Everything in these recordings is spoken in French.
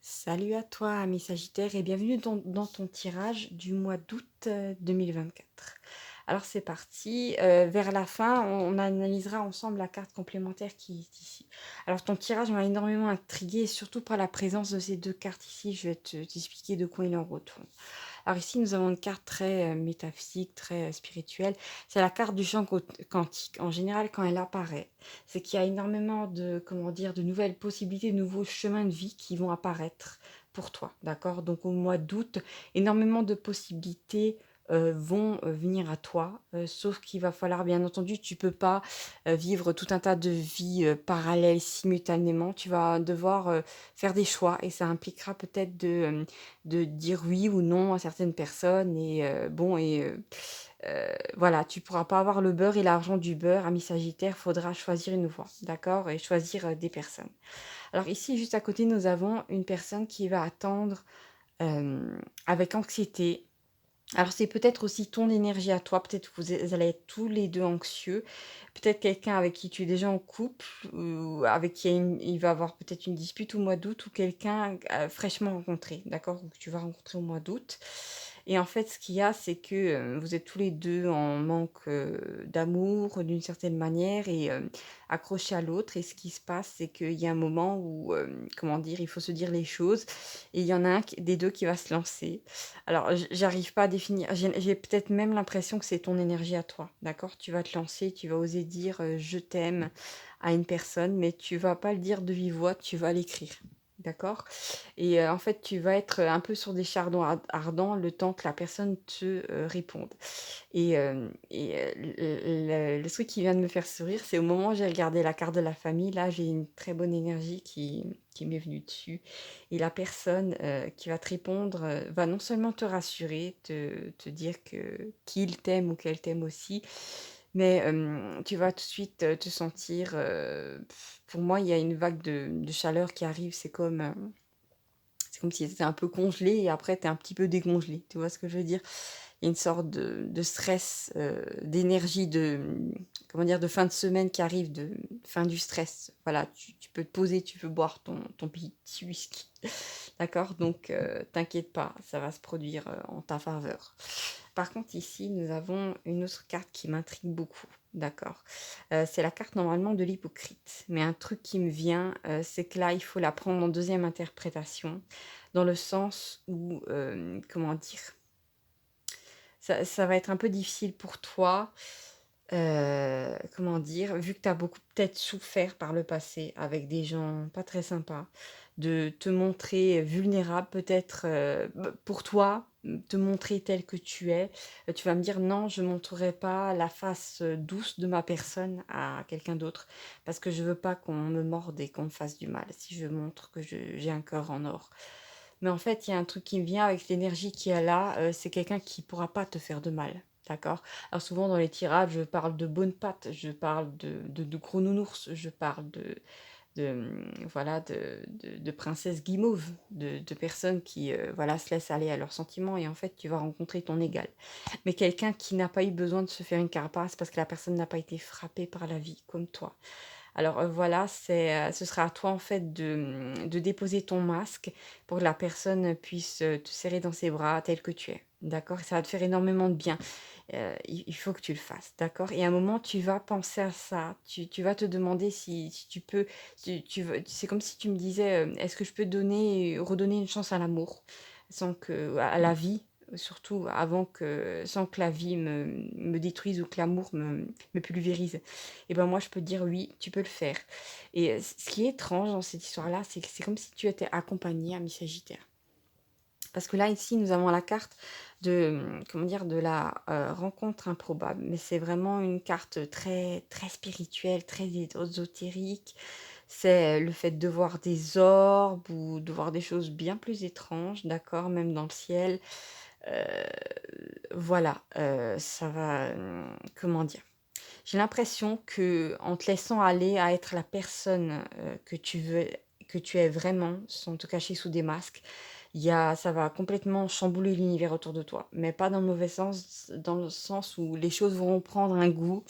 Salut à toi, ami Sagittaire, et bienvenue dans ton tirage du mois d'août 2024. Alors c'est parti, vers la fin, on analysera ensemble la carte complémentaire qui est ici. Alors ton tirage m'a énormément intriguée, surtout par la présence de ces deux cartes ici, je vais t'expliquer de quoi il en retourne. Alors ici, nous avons une carte très métaphysique, très spirituelle. C'est la carte du champ quantique. En général, quand elle apparaît, c'est qu'il y a énormément de, comment dire, de nouvelles possibilités, de nouveaux chemins de vie qui vont apparaître pour toi, d'accord? Donc au mois d'août, énormément de possibilités vont venir à toi, sauf qu'il va falloir, bien entendu, tu peux pas vivre tout un tas de vies parallèles simultanément. Tu vas devoir faire des choix et ça impliquera peut-être de dire oui ou non à certaines personnes voilà, tu pourras pas avoir le beurre et l'argent du beurre, ami Sagittaire, faudra choisir une voie, d'accord? Et choisir des personnes. Alors ici, juste à côté, nous avons une personne qui va attendre avec anxiété. Alors c'est peut-être aussi ton énergie à toi, peut-être que vous allez être tous les deux anxieux, peut-être quelqu'un avec qui tu es déjà en couple, ou avec qui il va avoir peut-être une dispute au mois d'août, ou quelqu'un fraîchement rencontré, d'accord, ou que tu vas rencontrer au mois d'août. Et en fait, ce qu'il y a, c'est que vous êtes tous les deux en manque d'amour d'une certaine manière et accrochés à l'autre. Et ce qui se passe, c'est qu'il y a un moment où, comment dire, il faut se dire les choses. Et il y en a des deux qui va se lancer. Alors, j'arrive pas à définir. J'ai peut-être même l'impression que c'est ton énergie à toi, d'accord? Tu vas te lancer, tu vas oser dire je t'aime à une personne, mais tu vas pas le dire de vive voix, tu vas l'écrire, d'accord? Et en fait, tu vas être un peu sur des chardons ardents le temps que la personne te réponde. Le truc qui vient de me faire sourire, c'est au moment où j'ai regardé la carte de la famille, là, j'ai une très bonne énergie qui m'est venue dessus. Et la personne qui va te répondre va non seulement te rassurer, te dire qu'il t'aime ou qu'elle t'aime aussi, mais tu vas tout de suite te sentir... pour moi, il y a une vague de chaleur qui arrive, c'est comme si c'était un peu congelé et après tu es un petit peu décongelé. Tu vois ce que je veux dire? Il y a une sorte de stress, d'énergie, comment dire, de fin de semaine qui arrive, de fin du stress. Voilà, tu peux te poser, tu peux boire ton petit whisky. D'accord? Donc, t'inquiète pas, ça va se produire en ta faveur. Par contre, ici, nous avons une autre carte qui m'intrigue beaucoup. D'accord? C'est la carte normalement de l'hypocrite. Mais un truc qui me vient, c'est que là, il faut la prendre en deuxième interprétation, dans le sens où, comment dire, ça va être un peu difficile pour toi, comment dire, vu que tu as beaucoup peut-être souffert par le passé avec des gens pas très sympas, de te montrer vulnérable peut-être pour toi, te montrer tel que tu es. Tu vas me dire non, je ne montrerai pas la face douce de ma personne à quelqu'un d'autre parce que je veux pas qu'on me morde et qu'on me fasse du mal si je montre que j'ai un cœur en or. Mais en fait, il y a un truc qui me vient avec l'énergie qu'il y a là, c'est quelqu'un qui pourra pas te faire de mal, d'accord? Alors souvent dans les tirages, je parle de bonnes pattes, je parle de gros nounours, je parle voilà, de princesses guimauves, de personnes qui voilà, se laissent aller à leurs sentiments et en fait, tu vas rencontrer ton égal. Mais quelqu'un qui n'a pas eu besoin de se faire une carapace parce que la personne n'a pas été frappée par la vie comme toi. Alors voilà, ce sera à toi en fait de déposer ton masque pour que la personne puisse te serrer dans ses bras tel que tu es. D'accord? Ça va te faire énormément de bien. Il faut que tu le fasses. D'accord? Et à un moment, tu vas penser à ça. Tu vas te demander si tu peux. C'est comme si tu me disais est-ce que je peux redonner une chance à l'amour, à la vie, surtout sans que la vie me détruise ou que l'amour me pulvérise. Et ben moi, je peux te dire oui, tu peux le faire. Et ce qui est étrange dans cette histoire-là, c'est que c'est comme si tu étais accompagné à Sagittaire. Parce que là, ici, nous avons la carte comment dire, de la rencontre improbable. Mais c'est vraiment une carte très, très spirituelle, très ésotérique. C'est le fait de voir des orbes ou de voir des choses bien plus étranges, d'accord, même dans le ciel. Euh, voilà, ça va, comment dire. J'ai l'impression que en te laissant aller à être la personne que tu veux, que tu es vraiment, sans te cacher sous des masques, ça va complètement chambouler l'univers autour de toi. Mais pas dans le mauvais sens, dans le sens où les choses vont prendre un goût.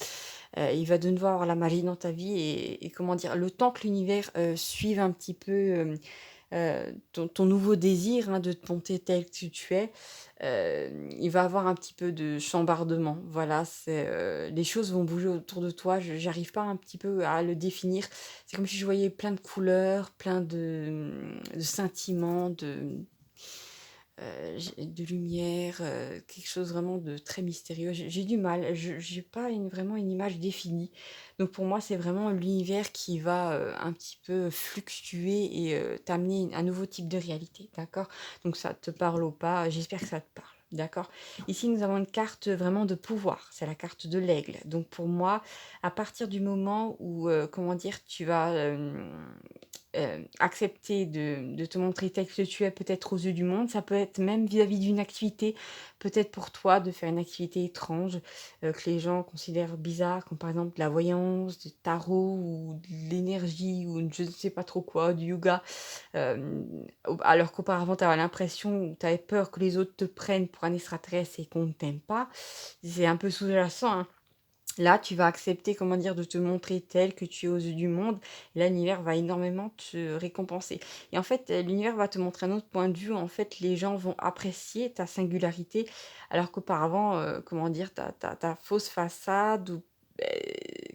Il va de nouveau avoir la magie dans ta vie et comment dire, le temps que l'univers suive un petit peu. ton nouveau désir, hein, de te monter tel que tu es, il va avoir un petit peu de chambardement. Voilà, les choses vont bouger autour de toi. J'arrive pas un petit peu à le définir. C'est comme si je voyais plein de couleurs, plein de sentiments, de lumière, quelque chose vraiment de très mystérieux. J'ai du mal, je j'ai pas vraiment une image définie. Donc pour moi, c'est vraiment l'univers qui va, un petit peu fluctuer et t'amener un nouveau type de réalité, d'accord? Donc ça te parle ou pas, j'espère que ça te parle, d'accord? Ici, nous avons une carte vraiment de pouvoir, c'est la carte de l'aigle. Donc pour moi, à partir du moment où, comment dire, tu vas, accepter de te montrer tel que tu es peut-être aux yeux du monde. Ça peut être même vis-à-vis d'une activité, peut-être pour toi de faire une activité étrange, que les gens considèrent bizarre, comme par exemple de la voyance, du tarot ou de l'énergie ou je ne sais pas trop quoi, du yoga. Alors qu'auparavant tu avais l'impression ou tu avais peur que les autres te prennent pour un extraterrestre et qu'on ne t'aime pas. C'est un peu sous-jacent, hein. Là, tu vas accepter, comment dire, de te montrer tel que tu es aux yeux du monde. Et là, l'univers va énormément te récompenser. Et en fait, l'univers va te montrer un autre point de vue. En fait, les gens vont apprécier ta singularité, alors qu'auparavant, comment dire, ta fausse façade ou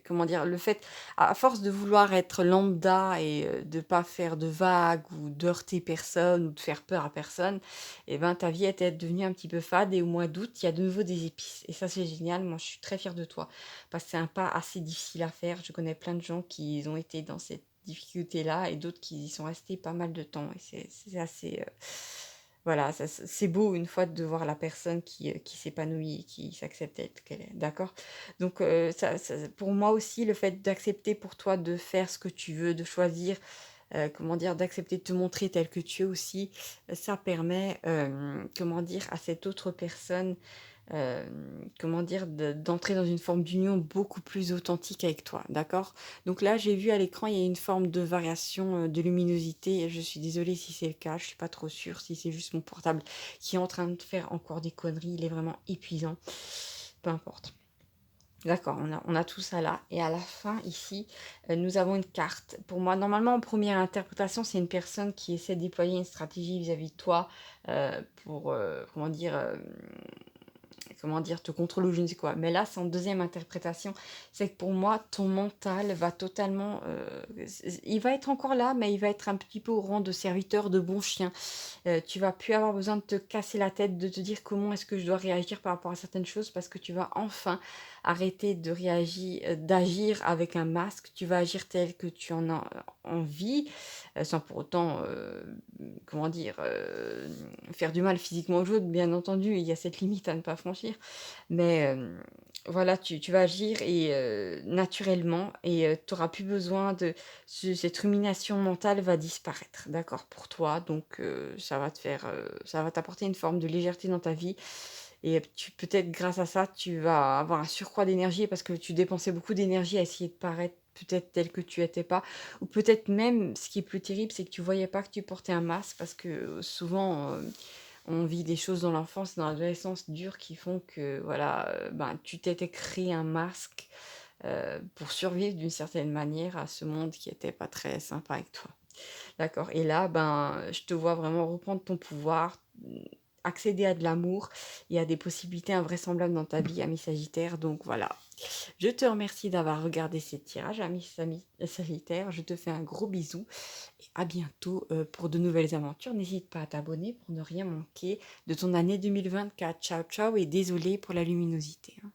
comment dire, le fait, à force de vouloir être lambda et de pas faire de vagues ou d'heurter personne ou de faire peur à personne, et ben ta vie était devenue un petit peu fade et au mois d'août, il y a de nouveau des épices. Et ça, c'est génial. Moi, je suis très fière de toi parce que c'est un pas assez difficile à faire. Je connais plein de gens qui ont été dans cette difficulté-là et d'autres qui y sont restés pas mal de temps. Et c'est assez... voilà, c'est beau une fois de voir la personne qui s'épanouit, qui s'accepte telle qu'elle est. D'accord? Donc, pour moi aussi, le fait d'accepter pour toi de faire ce que tu veux, de choisir, comment dire, d'accepter de te montrer tel que tu es aussi, ça permet, comment dire, à cette autre personne, comment dire, d'entrer dans une forme d'union beaucoup plus authentique avec toi, d'accord? Donc là, j'ai vu à l'écran, il y a une forme de variation, de luminosité. Je suis désolée si c'est le cas, je suis pas trop sûre si c'est juste mon portable qui est en train de faire encore des conneries. Il est vraiment épuisant. Peu importe. D'accord, on a tout ça là. Et à la fin, ici, nous avons une carte. Pour moi, normalement, en première interprétation, c'est une personne qui essaie de déployer une stratégie vis-à-vis de toi pour, comment dire, te contrôler ou je ne sais quoi. Mais là, c'est en deuxième interprétation. C'est que pour moi, ton mental va totalement... il va être encore là, mais il va être un petit peu au rang de serviteur, de bon chien. Tu vas plus avoir besoin de te casser la tête, de te dire comment est-ce que je dois réagir par rapport à certaines choses, parce que tu vas enfin arrêter de réagir, d'agir avec un masque. Tu vas agir tel que tu en as envie, sans pour autant, comment dire, faire du mal physiquement aux autres, bien entendu. Il y a cette limite à ne pas franchir. Mais voilà, tu vas agir et naturellement et tu auras plus besoin de cette rumination mentale va disparaître, d'accord, pour toi. Donc ça va te faire, ça va t'apporter une forme de légèreté dans ta vie et peut-être grâce à ça, tu vas avoir un surcroît d'énergie parce que tu dépensais beaucoup d'énergie à essayer de paraître peut-être tel que tu étais pas ou peut-être même, ce qui est plus terrible, c'est que tu voyais pas que tu portais un masque parce que, souvent, on vit des choses dans l'enfance, dans l'adolescence dures qui font que voilà, ben, tu t'étais créé un masque, pour survivre d'une certaine manière à ce monde qui était pas très sympa avec toi. D'accord et là, ben, je te vois vraiment reprendre ton pouvoir, accéder à de l'amour et à des possibilités invraisemblables dans ta vie, ami Sagittaire, donc voilà. Je te remercie d'avoir regardé ces tirages, ami Sagittaire. Je te fais un gros bisou et à bientôt, pour de nouvelles aventures. N'hésite pas à t'abonner pour ne rien manquer de ton année 2024. Ciao, ciao et désolée pour la luminosité, hein.